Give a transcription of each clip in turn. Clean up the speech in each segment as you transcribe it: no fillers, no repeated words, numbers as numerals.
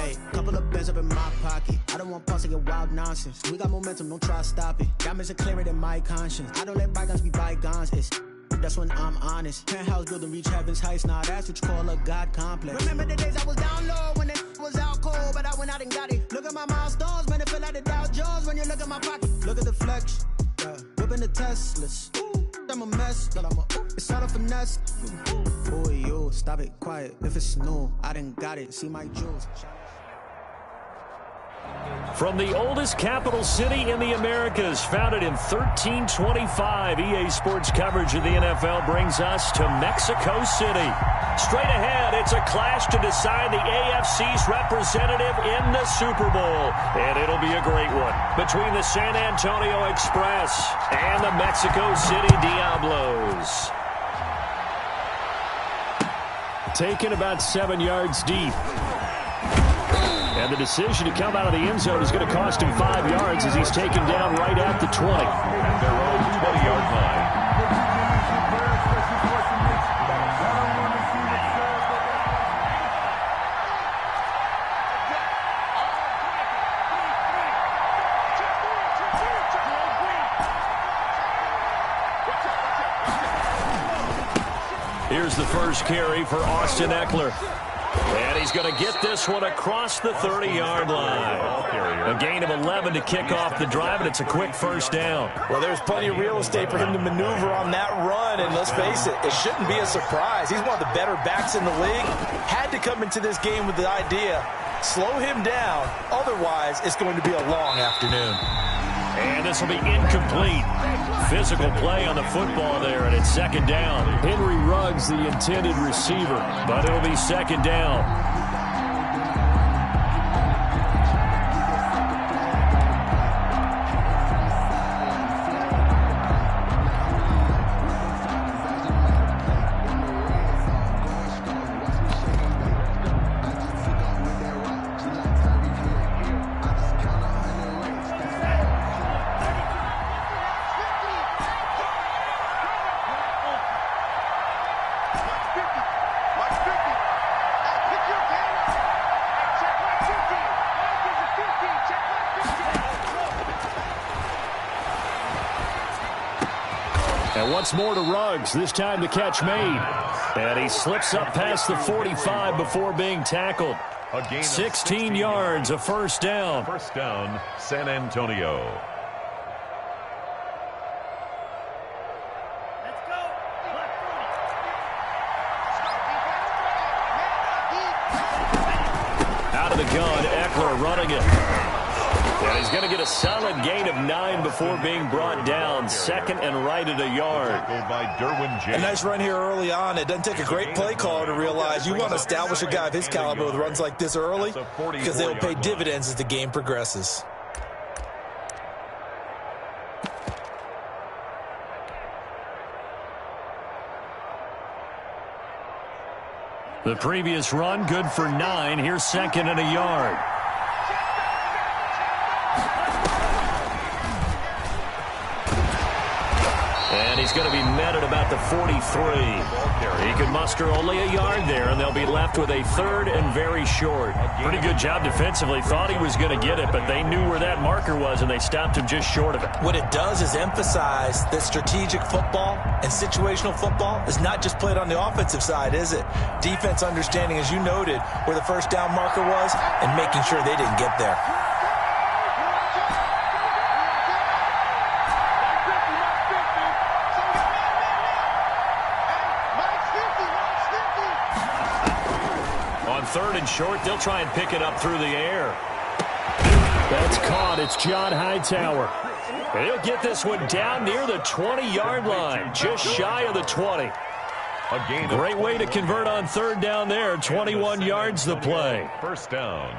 Hey, couple of bands up in my pocket. I don't want pause to get wild nonsense. We got momentum, don't try to stop it. Diamonds are clearer than my conscience. I don't let bygones be bygones. That's when I'm honest. Penthouse building reach heaven's heights. Now that's what you call a God complex. Remember the days I was down low when it was out cold, but I went out and got it. Look at my milestones, man, it feel like the Dow Jones when you look at my pocket. Look at the flex, whipping the Teslas. I'm a mess, but it's all a finesse. Boy, you stop it, quiet. If it's new, I done got it. See my jewels. From the oldest capital city in the Americas, founded in 1325, EA Sports coverage of the NFL brings us to Mexico City. Straight ahead, it's a clash to decide the AFC's representative in the Super Bowl. And it'll be a great one between the San Antonio Express and the Mexico City Diablos. Taken about 7 yards deep. And the decision to come out of the end zone is going to cost him 5 yards as he's taken down right at the 20. And they're on the 20-yard line. Here's the first carry for Austin Eckler. And he's going to get this one across the 30-yard line. A gain of 11 to kick off the drive, and it's a quick first down. Well, there's plenty of real estate for him to maneuver on that run, and let's face it, it shouldn't be a surprise. He's one of the better backs in the league. Had to come into this game with the idea, slow him down, otherwise it's going to be a long afternoon. And this will be incomplete. Physical play on the football there, and it's second down. Henry Ruggs, the intended receiver, but it'll be second down. And once more to Ruggs, this time the catch made. And he slips up past the 45 before being tackled. 16 yards, a first down. First down, San Antonio. Out of the gun, Eckler running it. And he's going to get a solid gain of 9 before being brought down. Second and right at a yard. A nice run here early on. It doesn't take a great play caller to realize you want to establish a guy of his caliber with runs like this early because they'll pay dividends as the game progresses. The previous run, good for 9. Here's second and a yard. And he's going to be met at about the 43. He can muster only a yard there, and they'll be left with a third and very short. Pretty good job defensively. Thought he was going to get it, but they knew where that marker was, and they stopped him just short of it. What it does is emphasize that strategic football and situational football is not just played on the offensive side, is it? Defense understanding, as you noted, where the first down marker was and making sure they didn't get there. Third and short, they'll try and pick it up through the air. That's caught. It's John Hightower. And he'll get this one down near the 20-yard line, just shy of the 20. Great way to convert on third down there. 21 yards the play. First down.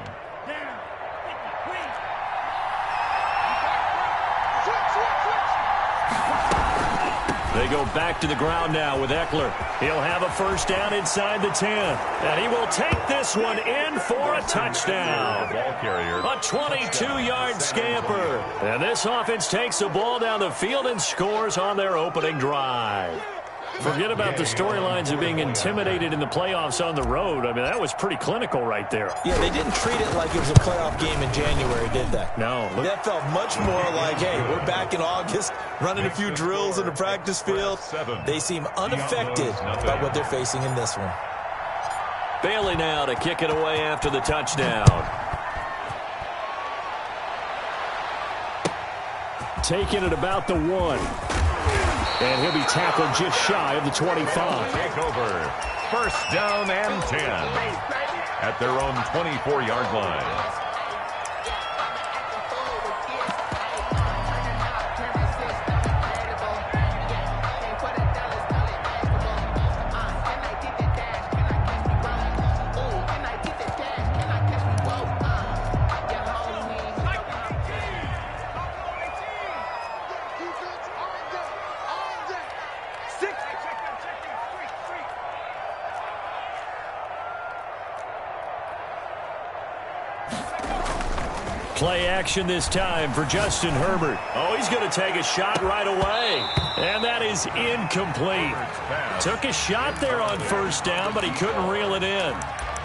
They go back to the ground now with Eckler. He'll have a first down inside the 10. And he will take this one in for a touchdown. A 22-yard scamper. And this offense takes the ball down the field and scores on their opening drive. Forget about the storylines of being intimidated in the playoffs on the road. I mean, that was pretty clinical right there. Yeah, they didn't treat it like it was a playoff game in January, did they? No. That felt much more like, hey, we're back in August, running a few drills in the practice field. They seem unaffected by what they're facing in this one. Bailey now to kick it away after the touchdown. Taking it about the 1. And he'll be tackled just shy of the 25. Take over. First down and 10 at their own 24-yard line. Play action this time for Justin Herbert. Oh, he's going to take a shot right away. And that is incomplete. Took a shot there on first down, but he couldn't reel it in.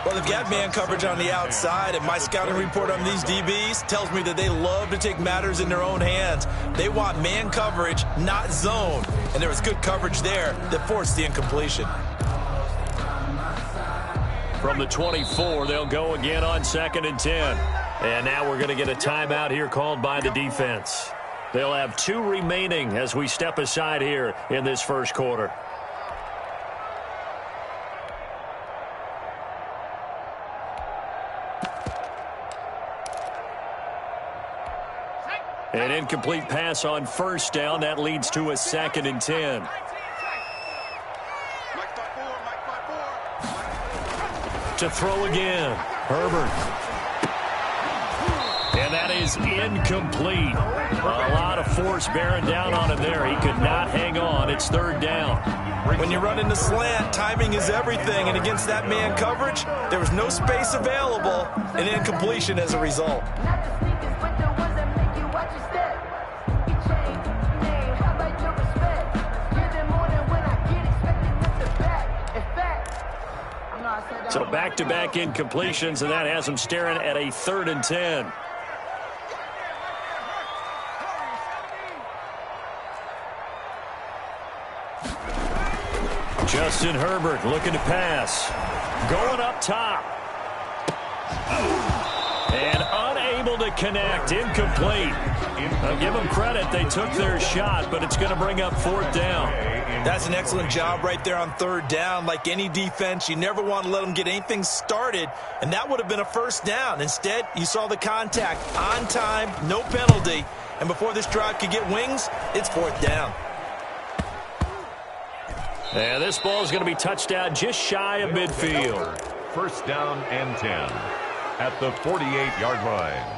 Well, they've got man coverage on the outside, and my scouting report on these DBs tells me that they love to take matters in their own hands. They want man coverage, not zone. And there was good coverage there that forced the incompletion. From the 24, they'll go again on 2nd and 10. And now we're going to get a timeout here called by the defense. They'll have 2 remaining as we step aside here in this first quarter. An incomplete pass on first down. That leads to a 2nd and 10. To throw again. Herbert. And that is incomplete. A lot of force bearing down on him there. He could not hang on. It's 3rd down. When you run into slant, timing is everything. And against that man coverage, there was no space available, and incompletion as a result. So back-to-back incompletions, and that has him staring at a 3rd and 10. Justin Herbert looking to pass. Going up top. And unable to connect. Incomplete. I'll give them credit. They took their shot, but it's going to bring up 4th down. That's an excellent job right there on 3rd down. Like any defense, you never want to let them get anything started, and that would have been a 1st down. Instead, you saw the contact on time, no penalty, and before this drive could get wings, it's 4th down. And this ball is going to be touched down just shy of midfield. First down and 10 at the 48-yard line.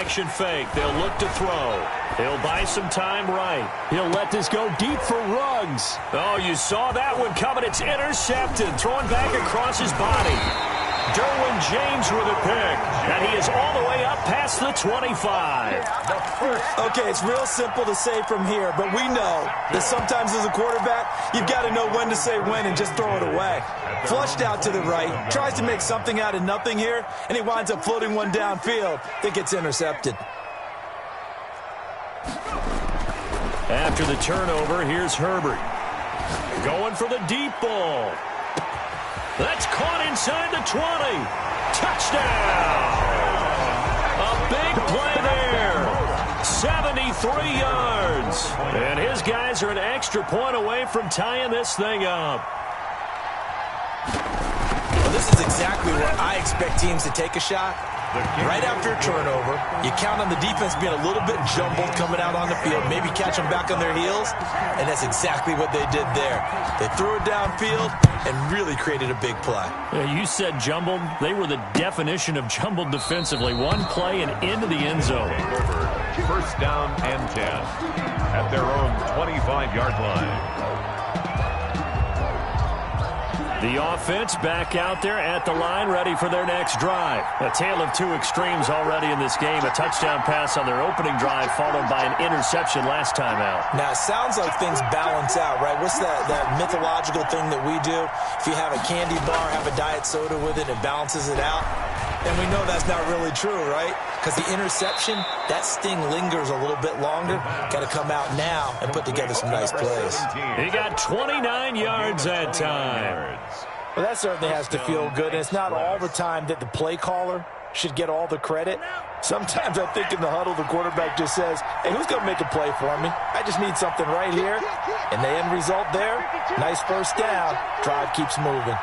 Action fake. They'll look to throw. He'll buy some time right. He'll let this go deep for Ruggs. Oh, you saw that one coming. It's intercepted. Throwing back across his body. Derwin James with a pick. And he is all the way up past the 25. Okay, it's real simple to say from here, but we know that sometimes as a quarterback, you've got to know when to say when and just throw it away. Flushed out to the right, tries to make something out of nothing here, and he winds up floating one downfield that gets intercepted. After the turnover, here's Herbert. Going for the deep ball. That's caught inside the 20. Touchdown! A big play there. 73 yards. And his guys are an extra point away from tying this thing up. Well, this is exactly where I expect teams to take a shot. Right after a turnover, you count on the defense being a little bit jumbled coming out on the field, maybe catch them back on their heels, and that's exactly what they did there. They threw it downfield and really created a big play. Yeah, you said jumbled. They were the definition of jumbled defensively. One play and into the end zone. First down and 10 at their own 25-yard line. The offense back out there at the line, ready for their next drive. A tale of two extremes already in this game. A touchdown pass on their opening drive, followed by an interception last time out. Now, it sounds like things balance out, right? What's that mythological thing that we do? If you have a candy bar, have a diet soda with it, it balances it out. And we know that's not really true, right? Because the interception, that sting lingers a little bit longer. Got to come out now and put together some nice plays. He got 29 yards that time. Well, that certainly has to feel good. And it's not all the time that the play caller should get all the credit. Sometimes I think in the huddle, the quarterback just says, hey, who's going to make a play for me? I just need something right here. And the end result there, nice first down. Drive keeps moving.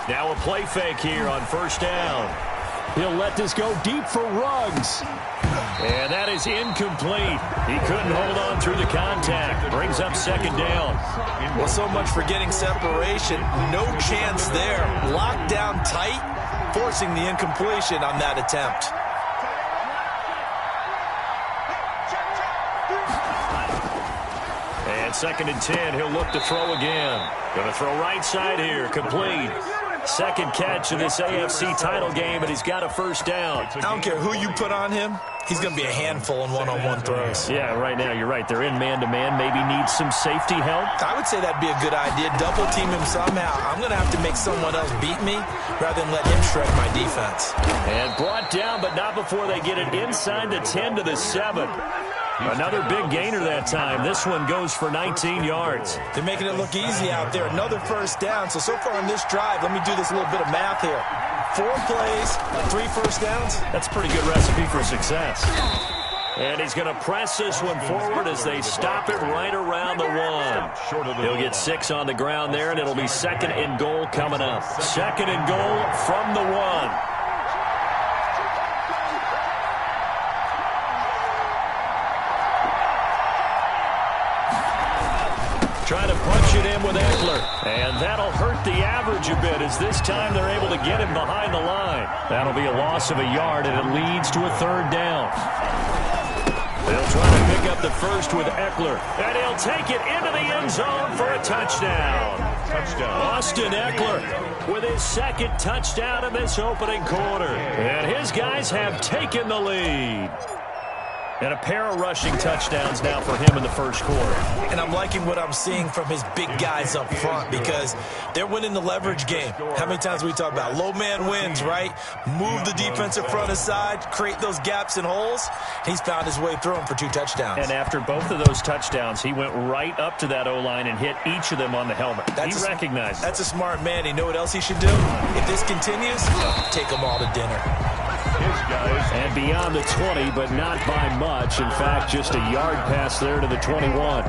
Now a play fake here on first down. He'll let this go deep for Ruggs. And that is incomplete. He couldn't hold on through the contact. Brings up second down. Well, so much for getting separation. No chance there. Locked down tight, forcing the incompletion on that attempt. And second and 10, he'll look to throw again. Going to throw right side here, complete. Second catch of this AFC title game, and he's got a first down. I don't care who you put on him. He's going to be a handful in one-on-one throws. Yeah, right now, you're right. They're in man-to-man. Maybe needs some safety help. I would say that'd be a good idea. Double team him somehow. I'm going to have to make someone else beat me rather than let him shred my defense. And brought down, but not before they get it inside the 10 to the 7. Another big gainer that time. This one goes for 19 yards. They're making it look easy out there. Another first down. So far on this drive, let me do this little bit of math here. 4 plays, 3 first downs. That's a pretty good recipe for success. And he's going to press this one forward as they stop it right around the 1. He'll get 6 on the ground there, and it'll be second and goal coming up. Second and goal from the 1. Trying to punch it in with Eckler. And that'll hurt the average a bit as this time they're able to get him behind the line. That'll be a loss of a yard, and it leads to a third down. They'll try to pick up the first with Eckler. And he'll take it into the end zone for a touchdown. Austin Eckler with his second touchdown in this opening quarter. And his guys have taken the lead. And a pair of rushing touchdowns now for him in the first quarter. And I'm liking what I'm seeing from his big guys up front because they're winning the leverage game. How many times we talk about low man wins, right? Move the defensive front aside, create those gaps and holes. He's found his way through them for 2 touchdowns. And after both of those touchdowns, he went right up to that O-line and hit each of them on the helmet. He recognized it. That's a smart man. You know what else he should do? If this continues, take them all to dinner. And beyond the 20, but not by much. In fact, just a yard pass there to the 21.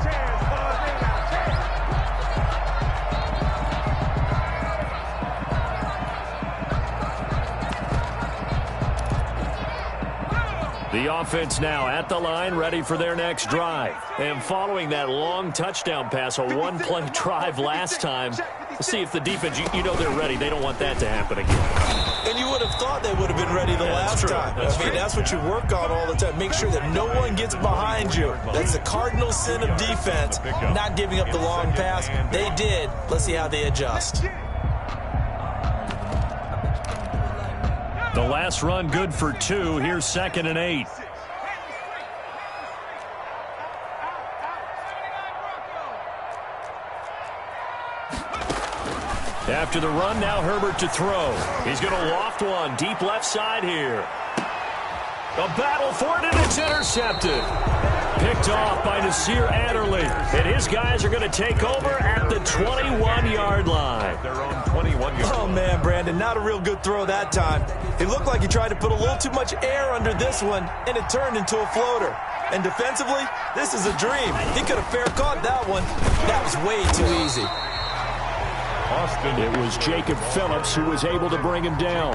The offense now at the line, ready for their next drive. And following that long touchdown pass, a one-play drive last time, let's see if the defense, you know they're ready. They don't want that to happen again. And you would have thought they would have been ready the last time. That's what you work on all the time. Make sure that no one gets behind you. That's the cardinal sin of defense, not giving up the long pass. They did. Let's see how they adjust. The last run good for 2. Here's second and 8. After the run, now Herbert to throw. He's going to loft one deep left side here. A battle for it, and it's intercepted. Picked off by Nasir Adderley. And his guys are going to take over at the 21-yard line. Their own 21-yard Oh, man, Brandon, not a real good throw that time. It looked like he tried to put a little too much air under this one, and it turned into a floater. And defensively, this is a dream. He could have fair caught that one. That was way too easy. Austin. It was Jacob Phillips who was able to bring him down.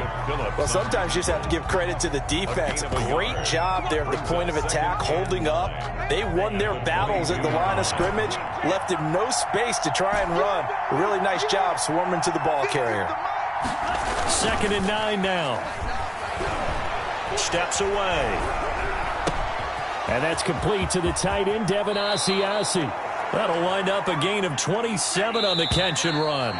Well, sometimes you just have to give credit to the defense. Great job there at the point of attack, holding up. They won their battles at the line of scrimmage, left him no space to try and run. A really nice job swarming to the ball carrier. Second and 9 now. Steps away. And that's complete to the tight end, Devin Asiasi. That'll wind up a gain of 27 on the catch and run.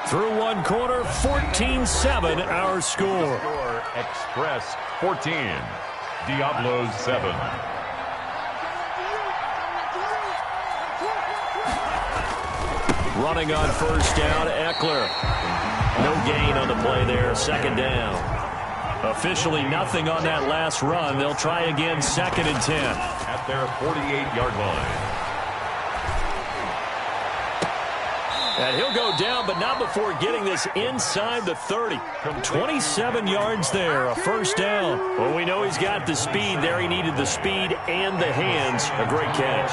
Through one quarter, 14-7 our score. Express 14, Diablos 7. Running on first down, Eckler. No gain on the play there, second down. Officially nothing on that last run. They'll try again, 2nd and 10. At their 48-yard line. And he'll go down, but not before getting this inside the 30. 27 yards there, a first down. Well, we know he's got the speed there. He needed the speed and the hands. A great catch.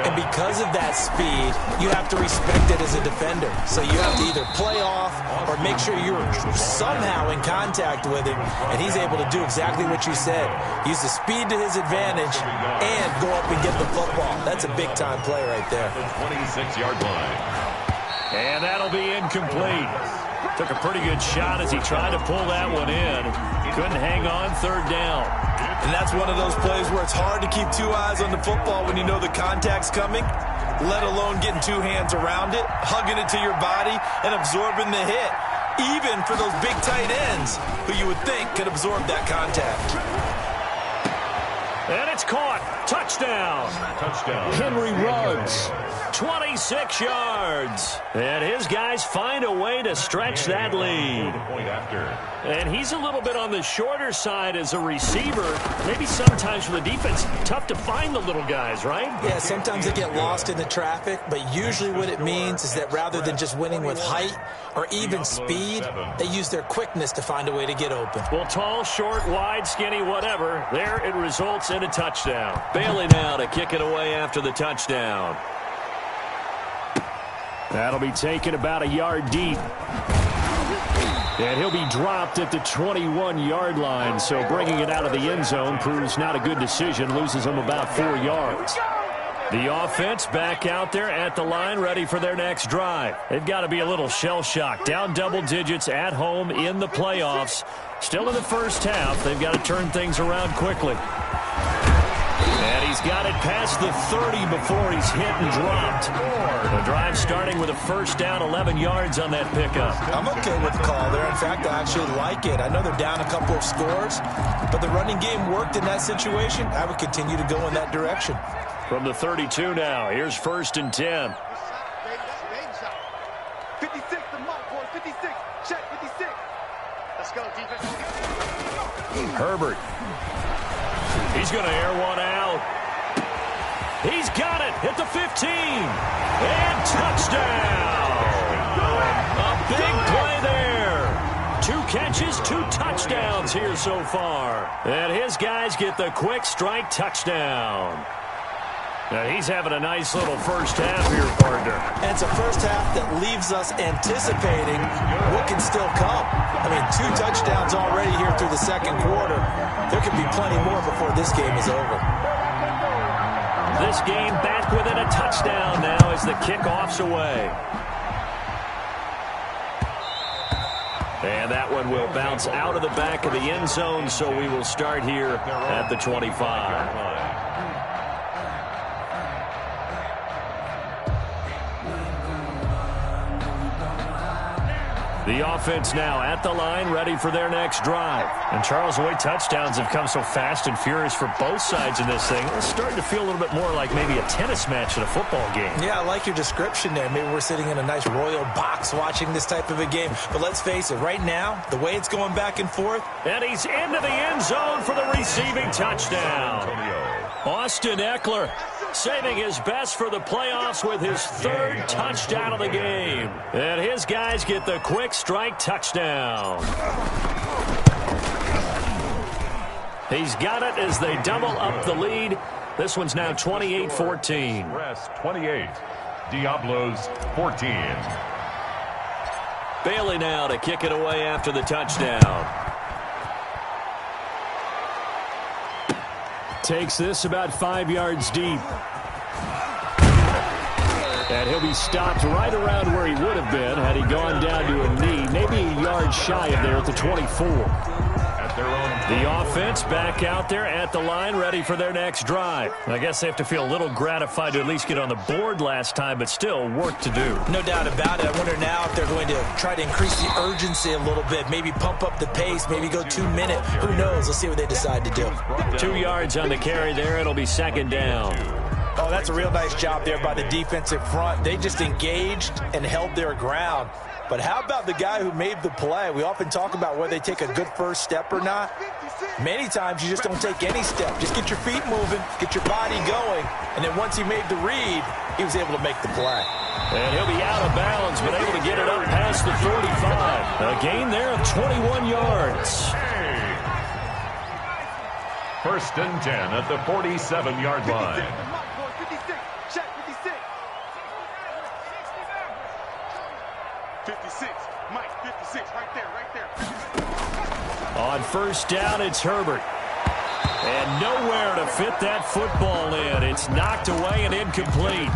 And because of that speed, you have to respect it as a defender. So you have to either play off or make sure you're somehow in contact with him. And he's able to do exactly what you said. Use the speed to his advantage and go up and get the football. That's a big-time play right there. The 26-yard line. And that'll be incomplete. Took a pretty good shot as he tried to pull that one in. Couldn't hang on, third down. And that's one of those plays where it's hard to keep two eyes on the football when you know the contact's coming, let alone getting two hands around it, hugging it to your body, and absorbing the hit, even for those big tight ends who you would think could absorb that contact. And it's caught. Touchdown. Touchdown. Henry Ruggs. 26 yards. And his guys find a way to stretch that lead. Point after. And he's a little bit on the shorter side as a receiver. Maybe sometimes for the defense, tough to find the little guys, right? Yeah, sometimes they get lost in the traffic, but usually what it means is that rather than just winning with height or even speed, they use their quickness to find a way to get open. Well, tall, short, wide, skinny, whatever, there it results in a touchdown. Bailey now to kick it away after the touchdown. That'll be taken about a yard deep. And he'll be dropped at the 21-yard line, so bringing it out of the end zone proves not a good decision, loses him about 4 yards. The offense back out there at the line, ready for their next drive. They've got to be a little shell-shocked, down double digits at home in the playoffs. Still in the first half, they've got to turn things around quickly. And he's got it past the 30 before he's hit and dropped. The drive starting with a first down, 11 yards on that pickup. I'm okay with the call there. In fact, I actually like it. I know they're down a couple of scores, but the running game worked in that situation. I would continue to go in that direction. From the 32 now, here's 1st and 10. 56, the mark, boys. 56. Check, 56. Let's go, defense. Herbert. He's going to air one out. He's got it at the 15. And touchdown. A big play there. 2 catches, 2 touchdowns here so far. And his guys get the quick strike touchdown. Now he's having a nice little first half here, partner. And it's a first half that leaves us anticipating what can still come. I mean, 2 touchdowns already here through the second quarter. There could be plenty more before this game is over. This game back within a touchdown now as the kickoff's away. And that one will bounce out of the back of the end zone, so we will start here at the 25. The offense now at the line, ready for their next drive. And Charles, the way touchdowns have come so fast and furious for both sides in this thing, it's starting to feel a little bit more like maybe a tennis match in a football game. Yeah, I like your description there. Maybe we're sitting in a nice royal box watching this type of a game. But let's face it, right now, the way it's going back and forth. And he's into the end zone for the receiving touchdown. Austin Eckler saving his best for the playoffs with his 3rd touchdown of the game. And his guys get the quick strike touchdown. He's got it as they double up the lead. This one's now 28-14. Rest 28. Diablos 14. Bailey now to kick it away after the touchdown. Takes this about 5 yards deep. And he'll be stopped right around where he would have been had he gone down to a knee, maybe a yard shy of there at the 24. At their own The offense back out there at the line, ready for their next drive. I guess they have to feel a little gratified to at least get on the board last time, but still work to do. No doubt about it. I wonder now if they're going to try to increase the urgency a little bit, maybe pump up the pace, maybe go 2 minutes. Who knows? Let's see what they decide to do. 2 yards on the carry there. It'll be second down. Oh, that's a real nice job there by the defensive front. They just engaged and held their ground. But how about the guy who made the play? We often talk about whether they take a good first step or not. Many times you just don't take any step. Just get your feet moving, get your body going, and then once he made the read, he was able to make the play. And he'll be out of bounds, but able to get it up past the 35. A gain there of 21 yards. First and 10 at the 47-yard line. 56, Mike, 56, right there. On first down, it's Herbert. And nowhere to fit that football in. It's knocked away and incomplete.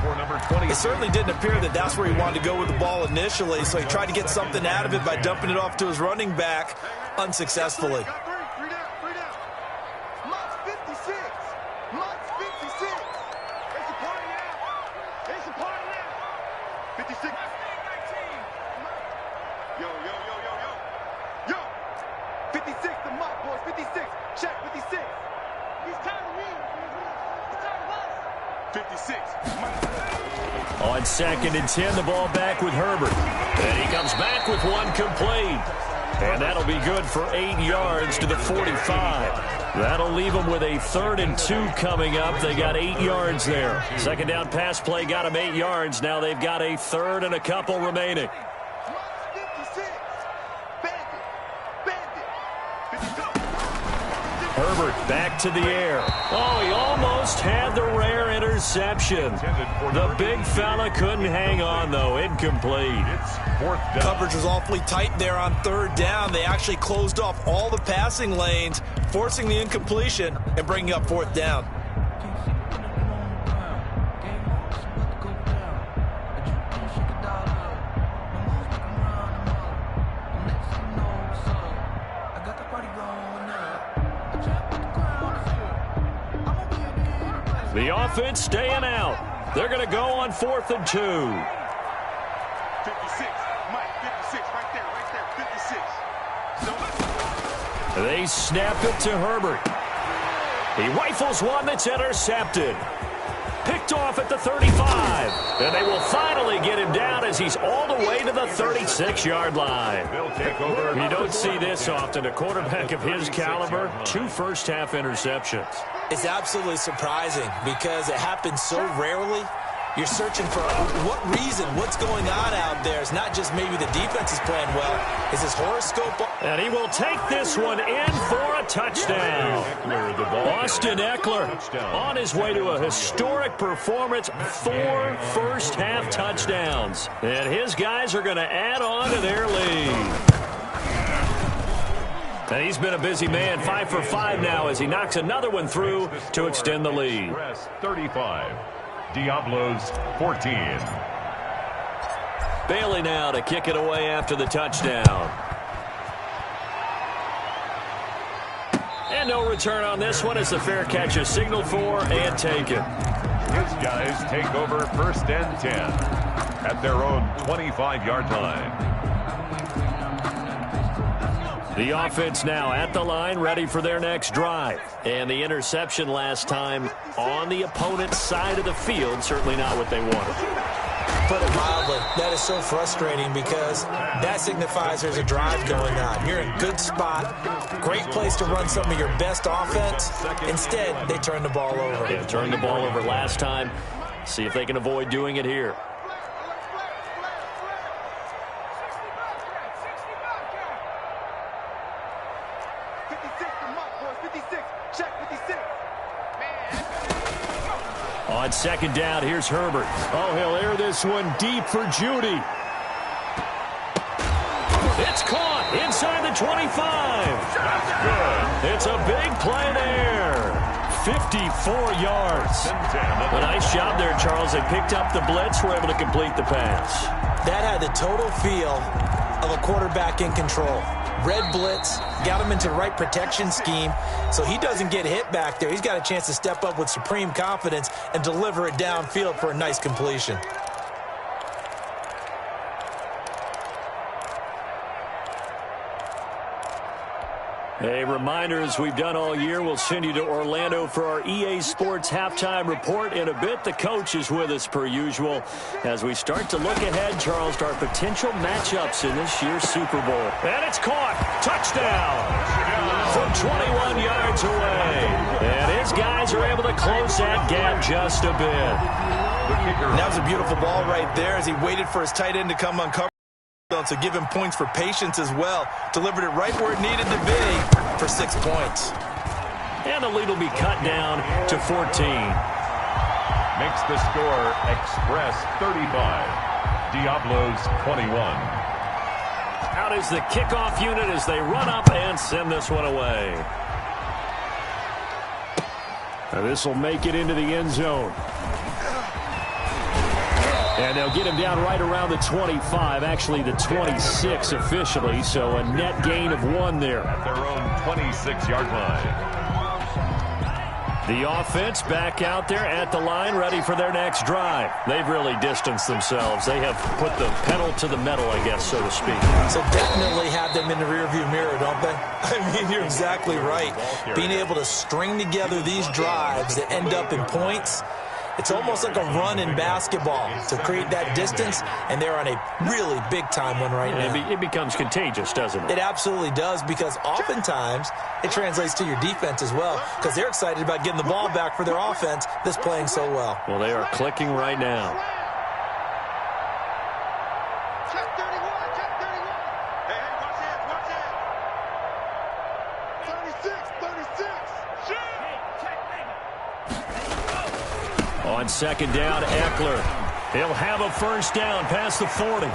It certainly didn't appear that that's where he wanted to go with the ball initially, so he tried to get something out of it by dumping it off to his running back unsuccessfully. On second and 10, the ball back with Herbert. And he comes back with one complete. And that'll be good for 8 yards to the 45. That'll leave them with a 3rd and 2 coming up. They got 8 yards there. Second down pass play got them 8 yards. Now they've got a 3rd and a couple remaining. Herbert back to the air. Oh, he almost had the rare interception. The big fella couldn't hang on, though. Incomplete. Coverage was awfully tight there on 3rd down. They actually closed off all the passing lanes, forcing the incompletion and bringing up 4th down. The offense staying out. They're going to go on 4th and 2. 56, Mike, 56, right there, 56. They snap it to Herbert. He rifles one that's intercepted. Picked off at the 35. And they will finally get him down as he's all the way to the 36-yard line. You don't see this often. A quarterback of his caliber, 2 first-half interceptions. It's absolutely surprising because it happens so rarely. You're searching for what reason, what's going on out there. It's not just maybe the defense is playing well. It's his horoscope. And he will take this one in for a touchdown. Austin Eckler on his way to a historic performance, 4 first-half touchdowns. And his guys are going to add on to their lead. And he's been a busy man, 5 for 5 now as he knocks another one through to extend the lead. 35. Diablos 14. Bailey now to kick it away after the touchdown. And no return on this one as the fair catch is signaled for and taken. His guys take over 1st and 10 at their own 25-yard line. The offense now at the line, ready for their next drive. And the interception last time on the opponent's side of the field, certainly not what they wanted. Put it mildly, that is so frustrating because that signifies there's a drive going on. You're in a good spot, great place to run some of your best offense. Instead, they turn the ball over. Yeah, turned the ball over last time. See if they can avoid doing it here. On second down, here's Herbert. Oh, he'll air this one deep for Judy. It's caught inside the 25. That's good. It's a big play there. 54 yards. A nice job there, Charles. They picked up the blitz, were able to complete the pass. That had the total feel of a quarterback in control. Red blitz, got him into the right protection scheme, so he doesn't get hit back there. He's got a chance to step up with supreme confidence and deliver it downfield for a nice completion. A reminder, as we've done all year, we'll send you to Orlando for our EA Sports halftime report in a bit. The coach is with us per usual as we start to look ahead, Charles, to our potential matchups in this year's Super Bowl. And it's caught. Touchdown from 21 yards away. And his guys are able to close that gap just a bit. And that was a beautiful ball right there as he waited for his tight end to come uncovered. To give him points for patience as well. Delivered it right where it needed to be for 6 points. And the lead will be cut down to 14. Makes the score Express 35. Diablos 21. Out is the kickoff unit as they run up and send this one away. Now this will make it into the end zone. And they'll get him down right around the 25, actually the 26 officially, so a net gain of 1 there. At their own 26-yard line. The offense back out there at the line, ready for their next drive. They've really distanced themselves. They have put the pedal to the metal, I guess, so to speak. So definitely have them in the rearview mirror, don't they? I mean, you're exactly right. Being able to string together these drives that end up in points, it's almost like a run in basketball to create that distance, and they're on a really big-time one right now. It becomes contagious, doesn't it? It absolutely does, because oftentimes it translates to your defense as well, because they're excited about getting the ball back for their offense that's playing so well. Well, they are clicking right now. Check 31, check 31. Hey, watch it, watch it. 36. On second down, Eckler. He'll have a first down past the 40.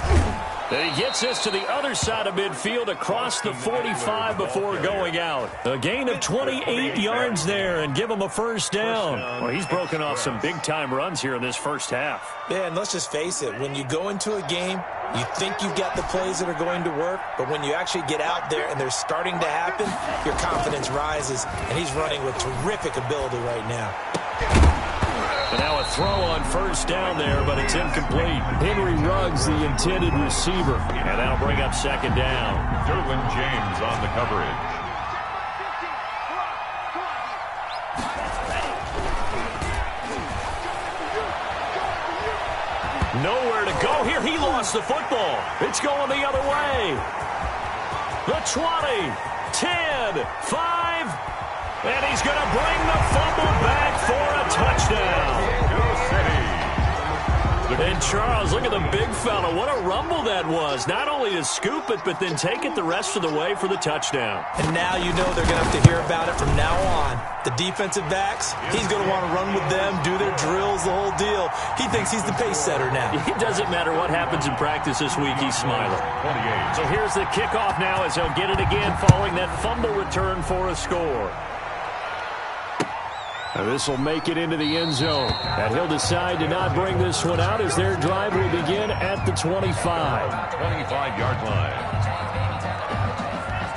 Then he gets us to the other side of midfield across the 45 before going out. A gain of 28 yards there and give him a first down. Well, he's broken off some big-time runs here in this first half. Yeah, and let's just face it. When you go into a game, you think you've got the plays that are going to work, but when you actually get out there and they're starting to happen, your confidence rises, and he's running with terrific ability right now. And now a throw on first down there, but it's incomplete. Henry Ruggs, the intended receiver. And that'll bring up second down. Derwin James on the coverage. Nowhere to go here. He lost the football. It's going the other way. The 20, 10, 5. And he's going to bring the fumble back for a touchdown. And Charles, look at the big fella. What a rumble that was. Not only to scoop it, but then take it the rest of the way for the touchdown. And now you know they're going to have to hear about it from now on. The defensive backs, he's going to want to run with them, do their drills, the whole deal. He thinks he's the pace setter now. It doesn't matter what happens in practice this week, he's smiling. 28. So here's the kickoff now as they'll get it again following that fumble return for a score. Now this will make it into the end zone. And he'll decide to not bring this one out as their drive will begin at the 25. 25-yard line.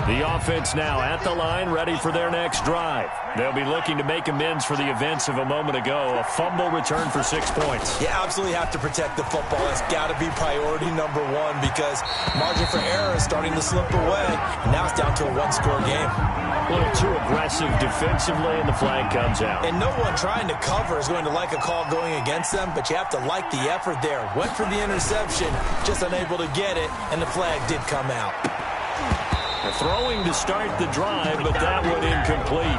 The offense now at the line, ready for their next drive. They'll be looking to make amends for the events of a moment ago. A fumble return for 6 points. You absolutely have to protect the football. That's got to be priority number one because margin for error is starting to slip away. And now it's down to a one-score game. A little too aggressive defensively, and the flag comes out. And no one trying to cover is going to like a call going against them, but you have to like the effort there. Went for the interception, just unable to get it, and the flag did come out. Throwing to start the drive, but that one incomplete.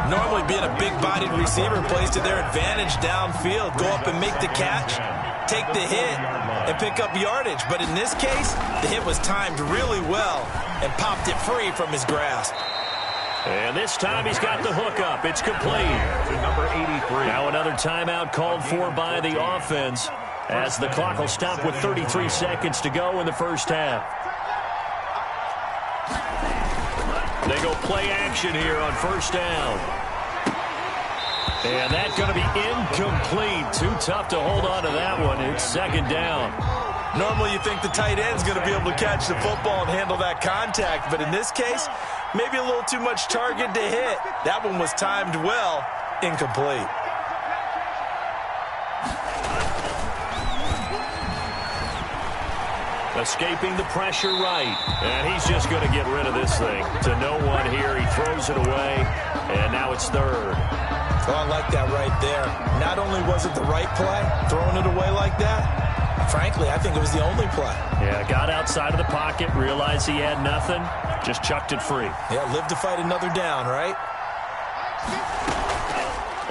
Normally being a big-bodied receiver plays to their advantage downfield. Go up and make the catch, take the hit, and pick up yardage. But in this case, the hit was timed really well and popped it free from his grasp. And this time he's got the hook up. It's complete. To number 83. Now another timeout called for by the offense as the clock will stop with 33 seconds to go in the first half. They go play action here on first down. And that's going to be incomplete. Too tough to hold on to that one. It's second down. Normally you think the tight end's going to be able to catch the football and handle that contact, but in this case, maybe a little too much target to hit. That one was timed well, incomplete. Escaping the pressure right. And he's just going to get rid of this thing. To no one here. He throws it away. And now it's third. Oh, I like that right there. Not only was it the right play, throwing it away like that, frankly, I think it was the only play. Yeah, got outside of the pocket, realized he had nothing, just chucked it free. Yeah, live to fight another down, right?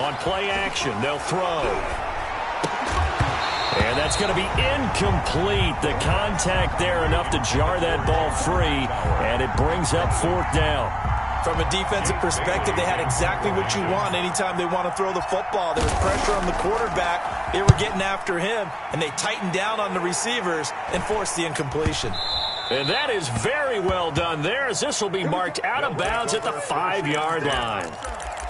On play action, they'll throw. And that's going to be incomplete. The contact there enough to jar that ball free, and it brings up fourth down. From a defensive perspective, they had exactly what you want anytime they want to throw the football. There was pressure on the quarterback. They were getting after him, and they tightened down on the receivers and forced the incompletion. And that is very well done there, as this will be marked out of bounds at the 5-yard line.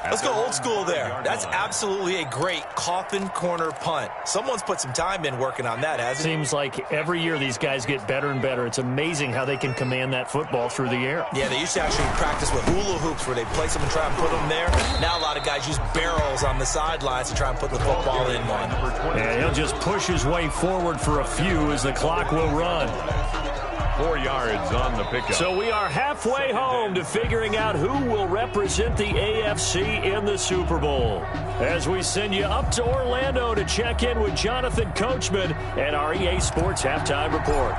Let's go old school there. That's absolutely a great coffin corner punt. Someone's put some time in working on that, hasn't it? Seems like every year these guys get better and better. It's amazing how they can command that football through the air. Yeah, they used to actually practice with hula hoops where they place them and try and put them there. Now a lot of guys use barrels on the sidelines to try and put the football in one. And he'll just push his way forward for a few as the clock will run. 4 yards on the pickup. So we are halfway home to figuring out who will represent the AFC in the Super Bowl. As we send you up to Orlando to check in with Jonathan Coachman and our EA Sports Halftime Report.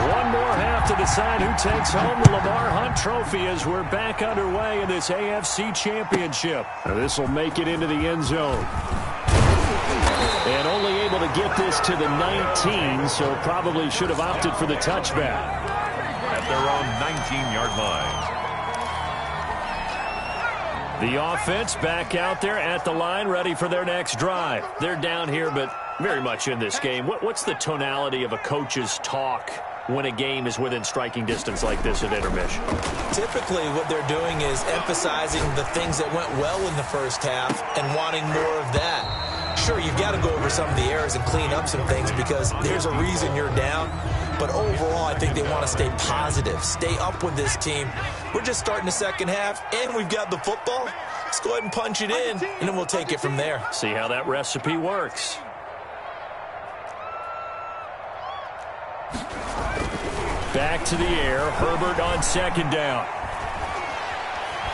One more half to decide who takes home the Lamar Hunt Trophy as we're back underway in this AFC Championship. This will make it into the end zone. And only able to get this to the 19, so probably should have opted for the touchback. At their own 19-yard line. The offense back out there at the line, ready for their next drive. They're down here, but very much in this game. What's the tonality of a coach's talk when a game is within striking distance like this at intermission? Typically what they're doing is emphasizing the things that went well in the first half and wanting more of that. Sure, you've got to go over some of the errors and clean up some things because there's a reason you're down. But overall, I think they want to stay positive, stay up with this team. We're just starting the second half, and we've got the football. Let's go ahead and punch it in, and then we'll take it from there. See how that recipe works. Back to the air. Herbert on second down.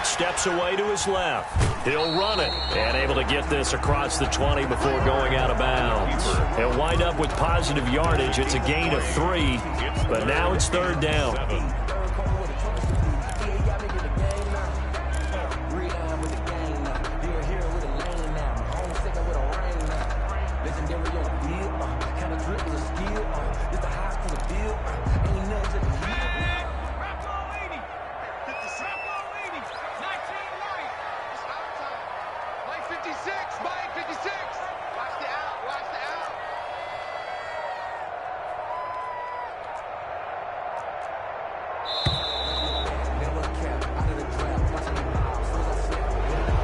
Steps away to his left. He'll run it. And able to get this across the 20 before going out of bounds. He'll wind up with positive yardage. It's a gain of 3. But now it's third down.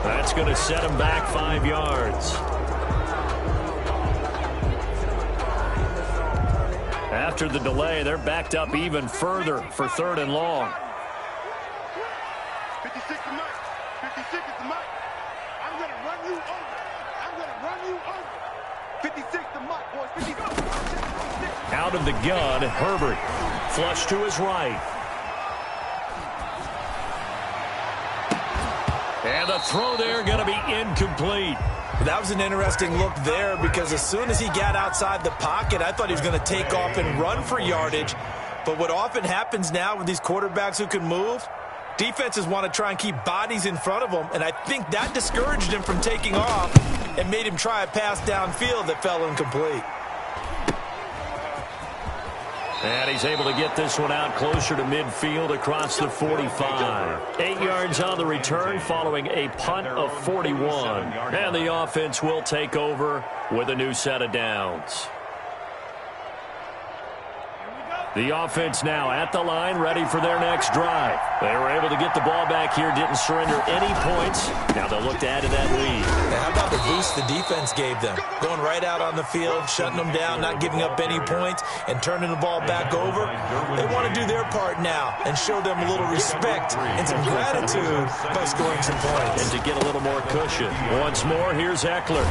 That's going to set him back 5 yards. After the delay, they're backed up even further for third and long. 56 to Mike. 56 is the Mike. I'm going to run you over. I'm going to run you over. 56 to Mike, boys. 56. Out of the gun, Herbert. Flush to his right. And the throw there going to be incomplete. That was an interesting look there because as soon as he got outside the pocket, I thought he was going to take off and run for yardage. But what often happens now with these quarterbacks who can move, defenses want to try and keep bodies in front of them, and I think that discouraged him from taking off and made him try a pass downfield that fell incomplete. And he's able to get this one out closer to midfield across the 45. 8 yards on the return following a punt of 41. And the offense will take over with a new set of downs. The offense now at the line, ready for their next drive. They were able to get the ball back here, didn't surrender any points. Now they'll look to add to that lead. And how about the boost the defense gave them? Going right out on the field, shutting them down, not giving up any points, and turning the ball back over. They want to do their part now and show them a little respect and some gratitude by scoring some points. And to get a little more cushion. Once more, here's Eckler.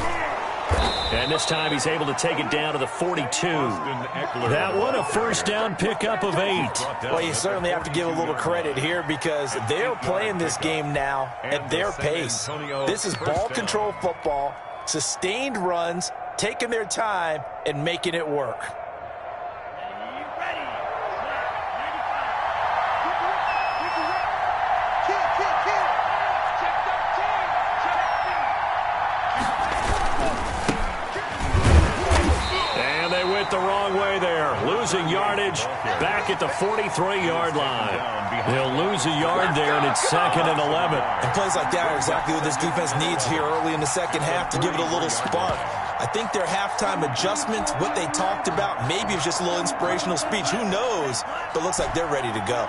And this time he's able to take it down to the 42. That one a first down pickup of 8. Well, you certainly have to give a little credit here because they're playing this game now at their pace. This is ball control football, sustained runs, taking their time, and making it work. The wrong way there, losing yardage back at the 43-yard line. They'll lose a yard there, and it's 2nd and 11. And plays like that are exactly what this defense needs here early in the second half to give it a little spark. I think their halftime adjustment, what they talked about, maybe it's just a little inspirational speech. Who knows? But looks like they're ready to go.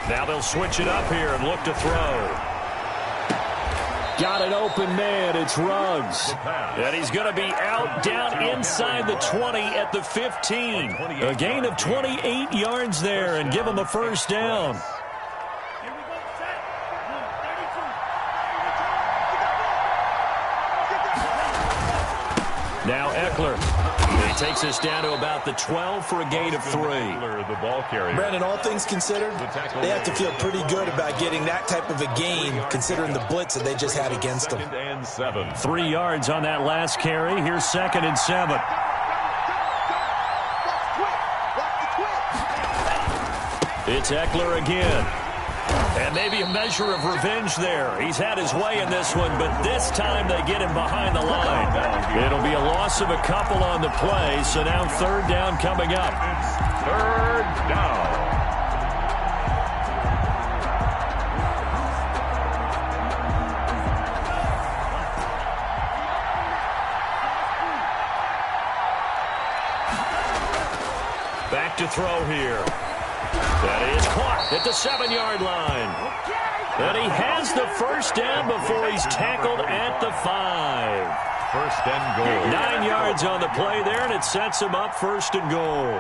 Now they'll switch it up here and look to throw. Got an open man. It's Ruggs. And he's going to be out down inside the 20 at the 15. A gain of 28 yards there and give him a first down. Now Eckler. He takes us down to about the 12 for a gain of 3. Brandon, all things considered, they have to feel pretty good about getting that type of a gain considering the blitz that they just had against them. 3 yards on that last carry. Here's 2nd and 7. It's Eckler again. And maybe a measure of revenge there. He's had his way in this one, but this time they get him behind the line. It'll be a loss of a couple on the play, so now 3rd down coming up. 3rd down. Back to throw here. That is caught at the 7-yard line. And he has the first down before he's tackled at the 5. 1st and goal. 9 yards on the play there, and it sets him up 1st and goal.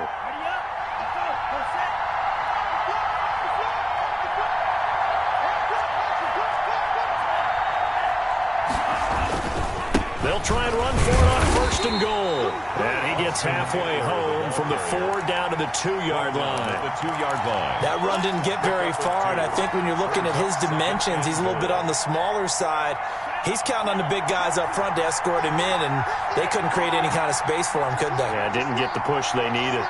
They'll try and run for it on 1st and goal. And he gets halfway home from the 4 down to the 2-yard line. That run didn't get very far, and I think when you're looking at his dimensions, he's a little bit on the smaller side. He's counting on the big guys up front to escort him in, and they couldn't create any kind of space for him, could they? Yeah, didn't get the push they needed.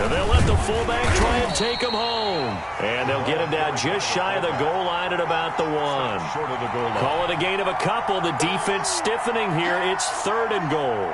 And they'll let the fullback try and take him home. And they'll get him down just shy of the goal line at about the 1. Short of the goal line. Call it a gain of a couple. The defense stiffening here. It's 3rd and goal.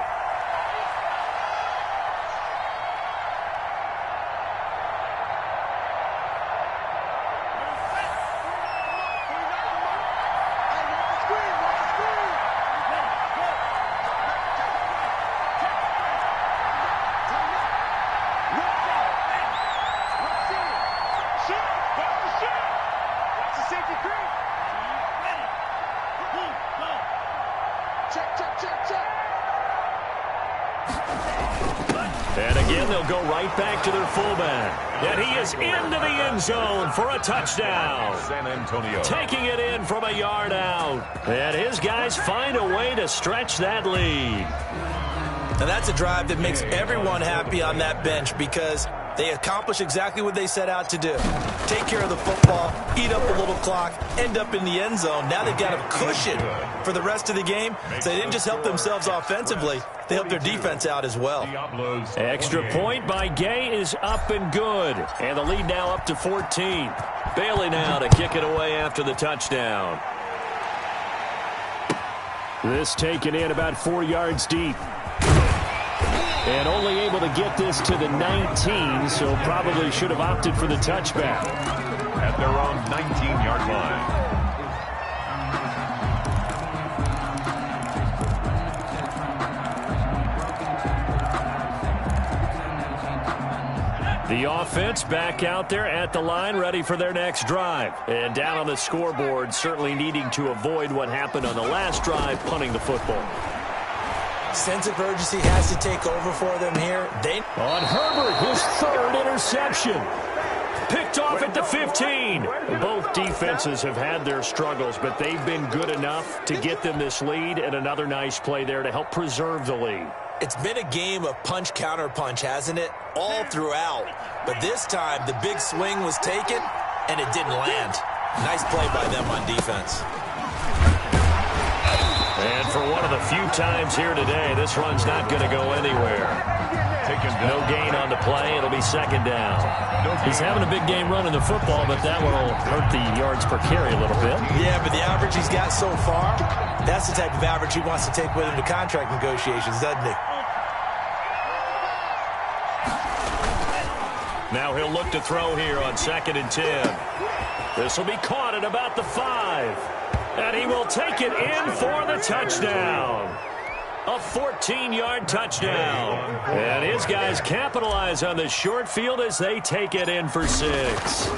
And again, they'll go right back to their fullback. And he is into the end zone for a touchdown. San Antonio. Taking it in from a yard out. And his guys find a way to stretch that lead. And that's a drive that makes everyone happy on that bench because they accomplish exactly what they set out to do. Take care of the football, eat up a little clock, end up in the end zone. Now they've got a cushion for the rest of the game. So they didn't just help themselves offensively, they helped their defense out as well. Extra point by Gay is up and good. And the lead now up to 14. Bailey now to kick it away after the touchdown. This taken in about 4 yards deep. And only able to get this to the 19, so probably should have opted for the touchback. At their own 19-yard line. The offense back out there at the line, ready for their next drive. And down on the scoreboard, certainly needing to avoid what happened on the last drive, punting the football. Sense of urgency has to take over for them here. On Herbert, his third interception. Picked off at the 15. Both defenses have had their struggles, but they've been good enough to get them this lead, and another nice play there to help preserve the lead. It's been a game of punch, counter punch, hasn't it? All throughout. But this time, the big swing was taken, and it didn't land. Nice play by them on defense. And for one of the few times here today, this run's not going to go anywhere. No gain on the play. It'll be second down. He's having a big game running the football, but that one will hurt the yards per carry a little bit. Yeah, but the average he's got so far, that's the type of average he wants to take with him to contract negotiations, doesn't he? Now he'll look to throw here on 2nd and 10. This will be caught at about the 5. And he will take it in for the touchdown. A 14-yard touchdown. And his guys capitalize on the short field as they take it in for 6.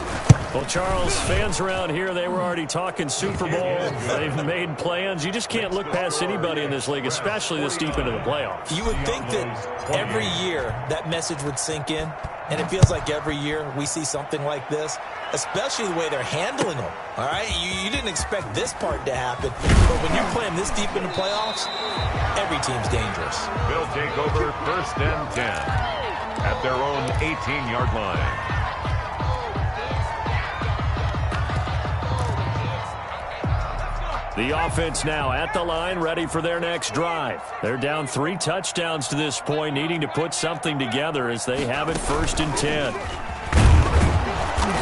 Well, Charles, fans around here, they were already talking Super Bowl. They've made plans. You just can't look past anybody in this league, especially this deep into the playoffs. You would think that every year that message would sink in, and it feels like every year we see something like this, especially the way they're handling them. All right, you didn't expect this part to happen, but when you're playing this deep in the playoffs, every team's dangerous. They'll take over 1st and 10 at their own 18-yard line. The offense now at the line, ready for their next drive. They're down 3 touchdowns to this point, needing to put something together as they have it 1st and 10.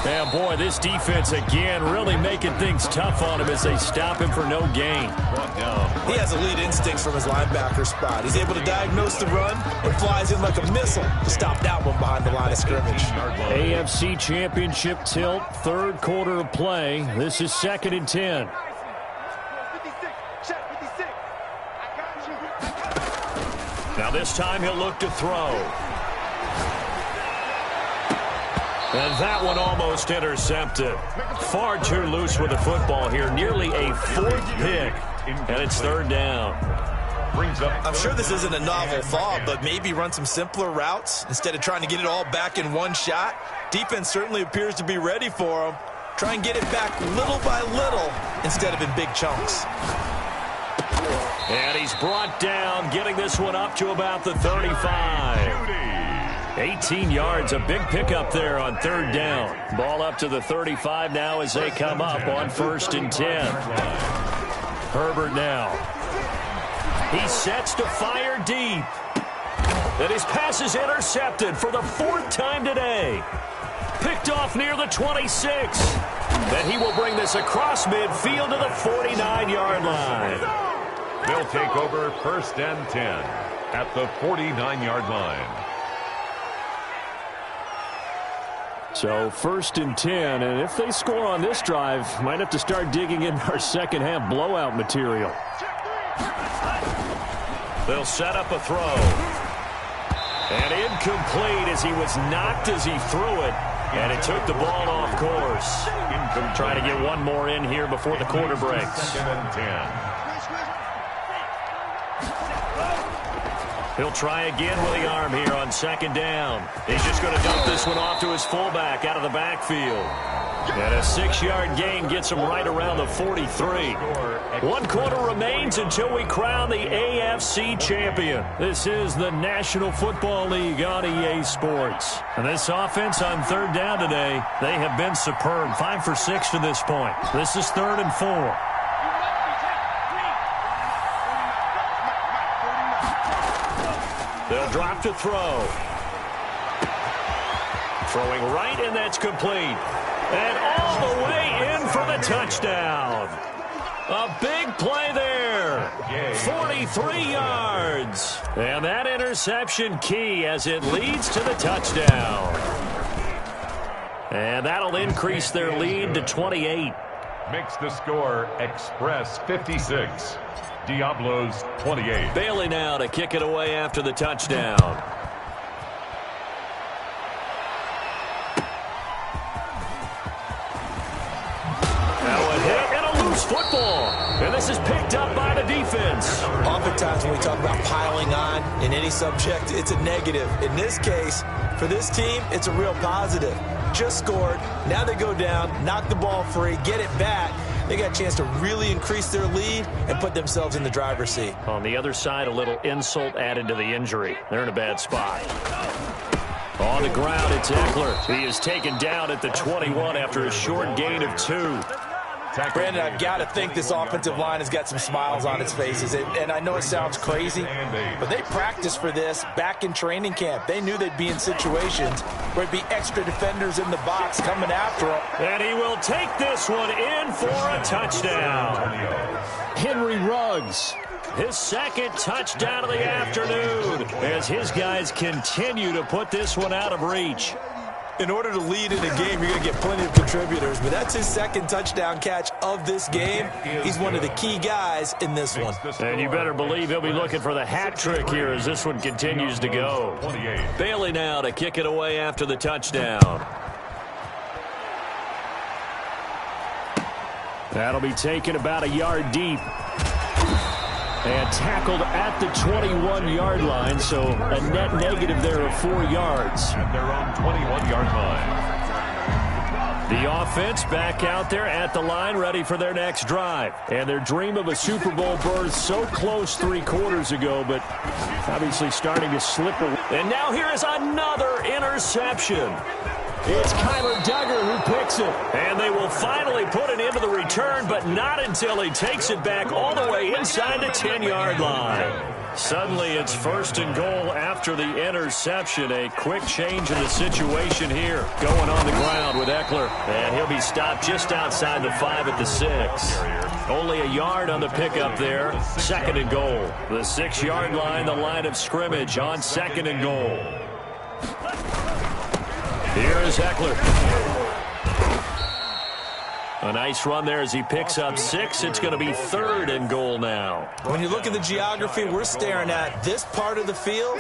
And boy, this defense again really making things tough on him as they stop him for no gain. He has elite instincts from his linebacker spot. He's able to diagnose the run and flies in like a missile to stop that one behind the line of scrimmage. AFC Championship tilt, 3rd quarter of play. This is 2nd and 10. Now this time he'll look to throw. And that one almost intercepted. Far too loose with the football here. Nearly a 4th pick. And it's 3rd down. I'm sure this isn't a novel thought, but maybe run some simpler routes instead of trying to get it all back in one shot. Defense certainly appears to be ready for him. Try and get it back little by little instead of in big chunks. And he's brought down, getting this one up to about the 35. 18 yards, a big pickup there on 3rd down. Ball up to the 35 now as they come up on 1st and 10. Herbert now. He sets to fire deep. And his pass is intercepted for the 4th time today. Picked off near the 26. Then he will bring this across midfield to the 49-yard line. They'll take over 1st and 10 at the 49-yard line. So 1st and 10, and if they score on this drive, might have to start digging in our second half blowout material. They'll set up a throw. And incomplete as he was knocked as he threw it. And it took the ball off course. Trying to get one more in here before the quarter breaks. 2nd and 10. He'll try again with the arm here on 2nd down. He's just going to dump this one off to his fullback out of the backfield. And a 6-yard gain gets him right around the 43. 1 quarter remains until we crown the AFC champion. This is the National Football League on EA Sports. And this offense on 3rd down today, they have been superb. 5 for 6 to this point. This is 3rd and 4. They'll drop to throw. Throwing right, and that's complete. And all the way in for the touchdown. A big play there. 43 yards. And that interception key as it leads to the touchdown. And that'll increase their lead to 28. Makes the score Express 56. Diablos 28. Bailey now to kick it away after the touchdown. Football, and this is picked up by the defense. Oftentimes when we talk about piling on in any subject, it's a negative. In this case, for this team, it's a real positive. Just scored. Now they go down, knock the ball free, get it back. They got a chance to really increase their lead and put themselves in the driver's seat. On the other side, a little insult added to the injury. They're in a bad spot. On the ground, it's Eckler. He is taken down at the 21 after a short gain of 2. Brandon, I've got to think this offensive line has got some smiles on its faces. And I know it sounds crazy, but they practiced for this back in training camp. They knew they'd be in situations where it'd be extra defenders in the box coming after them. And he will take this one in for a touchdown. Henry Ruggs, his second touchdown of the afternoon as his guys continue to put this one out of reach. In order to lead in a game, you're going to get plenty of contributors, but that's his second touchdown catch of this game. He's one of the key guys in this one. And you better believe he'll be looking for the hat trick here as this one continues to go. Bailey now to kick it away after the touchdown. That'll be taken about a yard deep. And tackled at the 21-yard line, so a net negative there of 4 yards. At their own 21-yard line. The offense back out there at the line, ready for their next drive. And their dream of a Super Bowl berth so close 3 quarters ago, but obviously starting to slip away. And now here is another interception. It's Kyler Duggar who picks it. And they will finally put it into the return, but not until he takes it back all the way inside the 10-yard line. Suddenly it's 1st and goal after the interception. A quick change in the situation here. Going on the ground with Eckler. And he'll be stopped just outside the 5 at the 6. Only a yard on the pickup there. 2nd and goal. The 6-yard line, the line of scrimmage on 2nd and goal. Here is Eckler. A nice run there as he picks up 6. It's going to be 3rd and goal now. When you look at the geography we're staring at, this part of the field,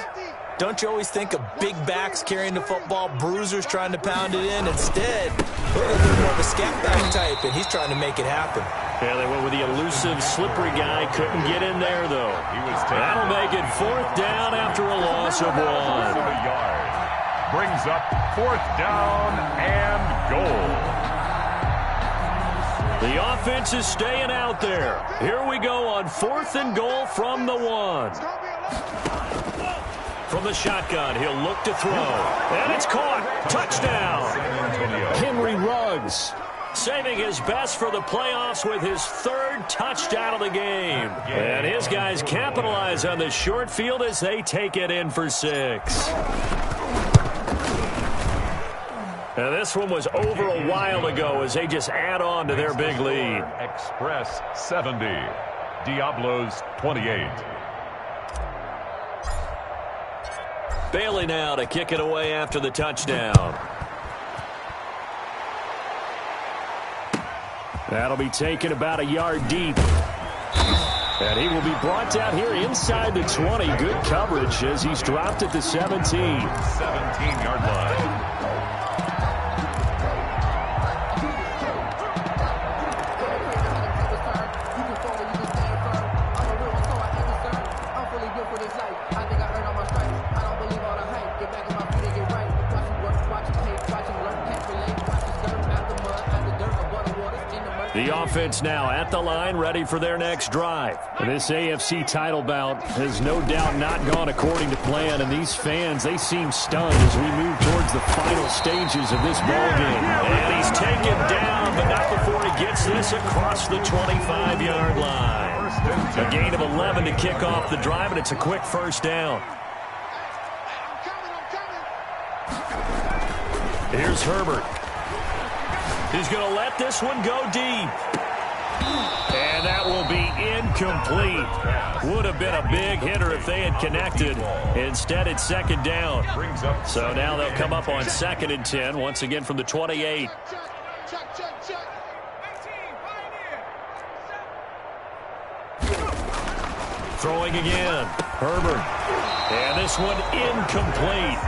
don't you always think of big backs carrying the football, bruisers trying to pound it in? Instead, look at a little more of a scat back type, and he's trying to make it happen. Yeah, they went with the elusive, slippery guy. Couldn't get in there, though. That'll make it 4th down after a loss of 1. Brings up 4th down and goal. The offense is staying out there. Here we go on 4th and goal from the 1. From the shotgun, he'll look to throw. And it's caught. Touchdown. Henry Ruggs saving his best for the playoffs with his 3rd touchdown of the game. And his guys capitalize on the short field as they take it in for 6. Now this one was over a while ago as they just add on to their big lead. Express 70. Diablos 28. Bailey now to kick it away after the touchdown. That'll be taken about a yard deep. And he will be brought down here inside the 20. Good coverage as he's dropped at the 17. 17-yard line. The offense now at the line, ready for their next drive. And this AFC title bout has no doubt not gone according to plan, and these fans, they seem stunned as we move towards the final stages of this ballgame. And he's taken down, but not before he gets this across the 25-yard line. A gain of 11 to kick off the drive, and it's a quick 1st down. Here's Herbert. He's going to let this one go deep. And that will be incomplete. Would have been a big hitter if they had connected. Instead, it's second down. So now they'll come up on 2nd and 10, once again from the 28. Throwing again. Herbert. And this one incomplete.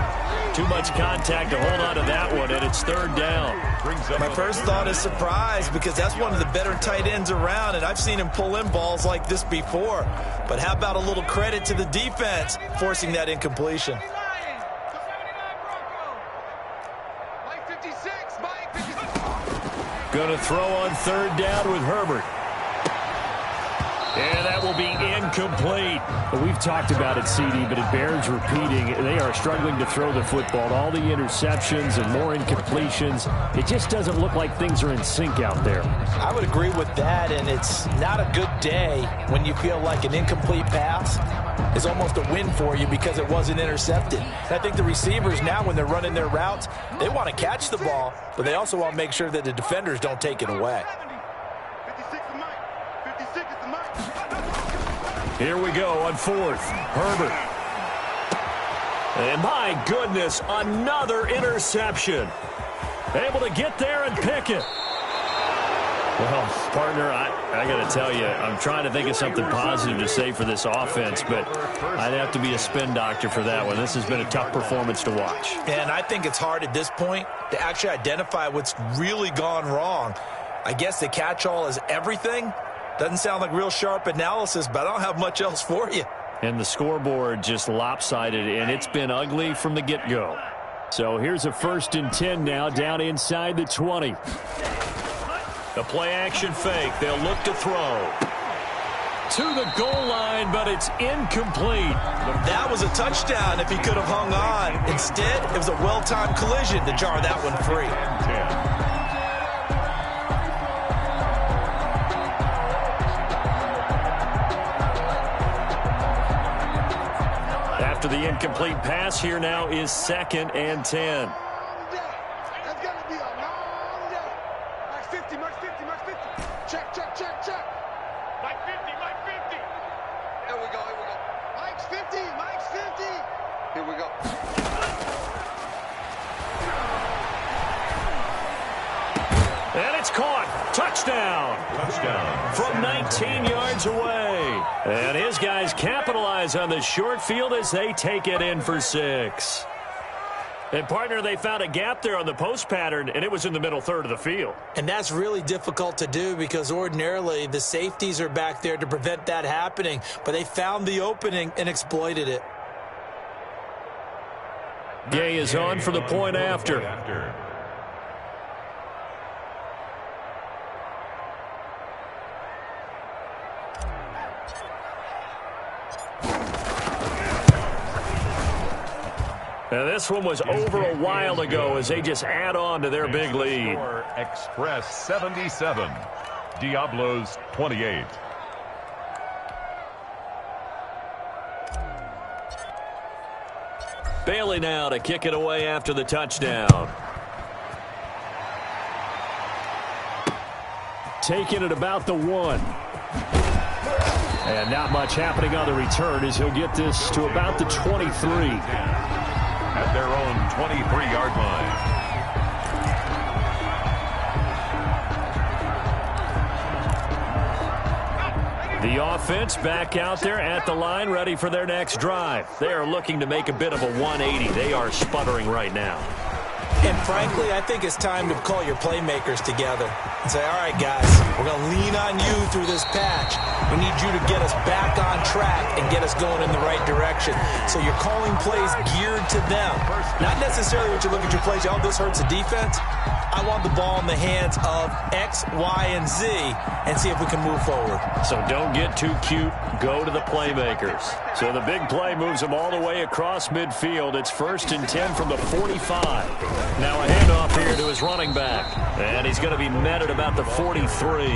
Too much contact to hold on to that one, and it's 3rd down. My first thought is surprise, because that's one of the better tight ends around, and I've seen him pull in balls like this before. But how about a little credit to the defense forcing that incompletion? Going to throw on 3rd down with Herbert. And that will be incomplete. We've talked about it, CD, but it bears repeating. They are struggling to throw the football. All the interceptions and more incompletions. It just doesn't look like things are in sync out there. I would agree with that, and it's not a good day when you feel like an incomplete pass is almost a win for you because it wasn't intercepted. And I think the receivers now, when they're running their routes, they want to catch the ball, but they also want to make sure that the defenders don't take it away. Here we go on 4th. Herbert. And my goodness, another interception. Able to get there and pick it. Well, partner, I got to tell you, I'm trying to think of something positive to say for this offense, but I'd have to be a spin doctor for that one. This has been a tough performance to watch. And I think it's hard at this point to actually identify what's really gone wrong. I guess the catch-all is everything. Doesn't sound like real sharp analysis, but I don't have much else for you. And the scoreboard just lopsided, and it's been ugly from the get-go. So here's a 1st and 10 now, down inside the 20. The play-action fake. They'll look to throw. To the goal line, but it's incomplete. That was a touchdown if he could have hung on. Instead, it was a well-timed collision to jar that one free. After the incomplete pass, here now is 2nd and 10. That's going to be a long day. Mike 50, Mike 50, Mike 50. Check, check, check, check. Mike 50, Mike 50. Here we go, here we go. Mike's 50, Mike's 50. Here we go. And it's caught. Touchdown. Touchdown. From 19 yards away. And his guys capitalize on the short field as they take it in for 6. And, partner, they found a gap there on the post pattern, and it was in the middle 3rd of the field. And that's really difficult to do because ordinarily the safeties are back there to prevent that happening. But they found the opening and exploited it. Gay is on for the point after. Now this one was over a while ago as they just add on to their big lead. Express 77, Diablos 28. Bailey now to kick it away after the touchdown. Taking it about the 1. And not much happening on the return as he'll get this to about the 23. At their own 23-yard line. The offense back out there at the line, ready for their next drive. They are looking to make a bit of a 180. They are sputtering right now. And frankly, I think it's time to call your playmakers together and say, all right, guys, we're going to lean on you through this patch. We need you to get us back on track and get us going in the right direction. So you're calling plays geared to them. Not necessarily what you look at your plays, oh, this hurts the defense. I want the ball in the hands of X, Y, and Z and see if we can move forward. So don't get too cute. Go to the playmakers. So the big play moves them all the way across midfield. It's 1st and 10 from the 45. Now a handoff here to his running back. And he's going to be met at about the 43.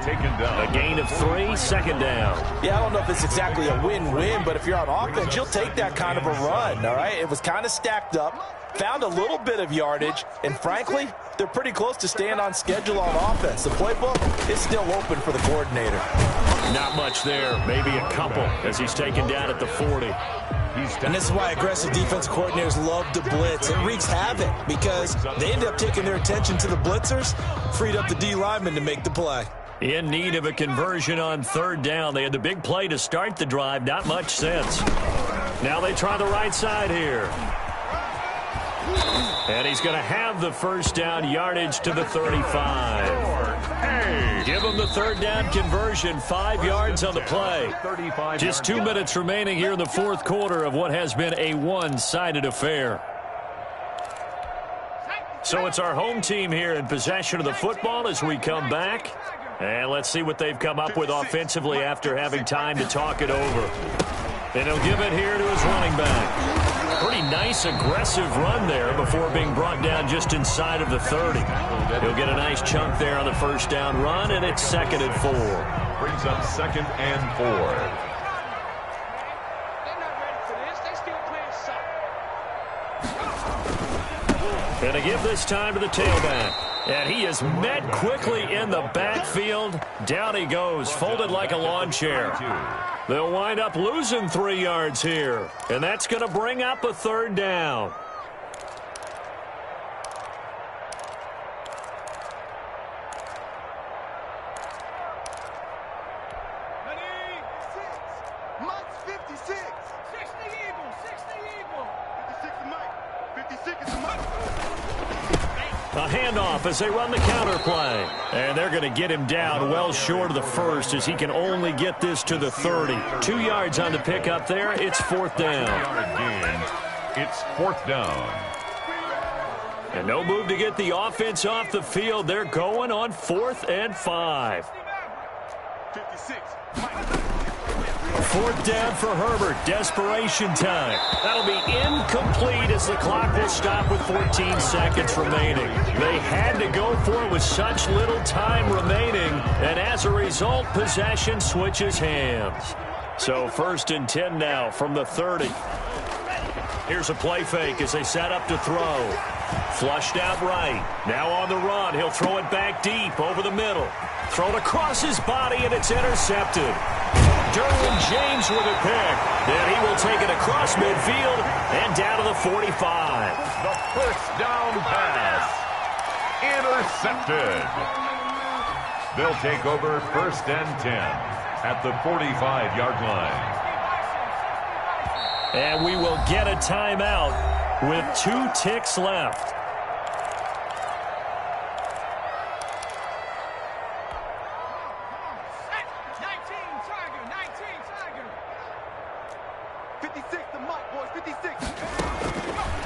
taken down. A gain of 3, second down. Yeah, I don't know if it's exactly a win-win, but if you're on offense, you'll take that kind of a run, all right? It was kind of stacked up, found a little bit of yardage, and frankly, they're pretty close to staying on schedule on offense. The playbook is still open for the coordinator. Not much there, maybe a couple, as he's taken down at the 40. And this is why aggressive defense coordinators love to blitz. It wreaks havoc because they end up taking their attention to the blitzers, freed up the D lineman to make the play. In need of a conversion on third down. They had the big play to start the drive. Not much sense. Now they try the right side here. And he's going to have the first down, yardage to the 35. Give him the third down conversion, 5 yards on the play. Just 2 minutes remaining here in the fourth quarter of what has been a one-sided affair. So it's our home team here in possession of the football as we come back. And let's see what they've come up with offensively after having time to talk it over. And he'll give it here to his running back. Pretty nice, aggressive run there before being brought down just inside of the 30. He'll get a nice chunk there on the first down run, and it's 2nd and 4. Brings up 2nd and 4. They're not ready for this. They still playing soft. And to give this time to the tailback. And he is met quickly in the backfield. Down he goes, folded like a lawn chair. They'll wind up losing 3 yards here. And that's going to bring up a third down. Mike's 56. 60 Eagle. 60 Eagle. 56 is Mike. 56 is Mike. A handoff as they run the counter play. And they're going to get him down well short of the first as he can only get this to the 30. 2 yards on the pickup there. It's 4th down. It's 4th down. And no move to get the offense off the field. They're going on 4th and 5. 56. 4th down for Herbert. Desperation time. That'll be incomplete as the clock will stop with 14 seconds remaining. They had to go for it with such little time remaining, and as a result, possession switches hands. So 1st and 10 now from the 30. Here's a play fake as they set up to throw. Flushed out right. Now on the run. He'll throw it back deep over the middle. Thrown across his body, and it's intercepted. Derwin James with a pick. And he will take it across midfield and down to the 45. The first down pass. Intercepted. They'll take over 1st and 10 at the 45-yard line. And we will get a timeout with 2 ticks left.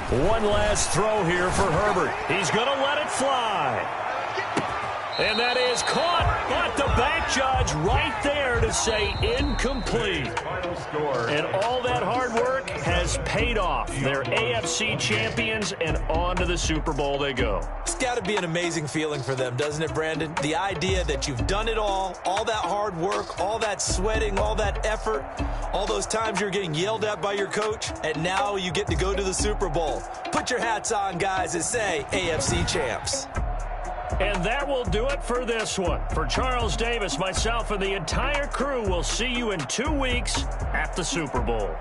One last throw here for Herbert. He's going to let it fly. And that is caught, but the back judge right there to say incomplete. And all that hard work has paid off. They're AFC champions, and on to the Super Bowl they go. It's got to be an amazing feeling for them, doesn't it, Brandon? The idea that you've done it all that hard work, all that sweating, all that effort, all those times you're getting yelled at by your coach, and now you get to go to the Super Bowl. Put your hats on, guys, and say AFC champs. And that will do it for this one. For Charles Davis, myself, and the entire crew, we'll see you in 2 weeks at the Super Bowl.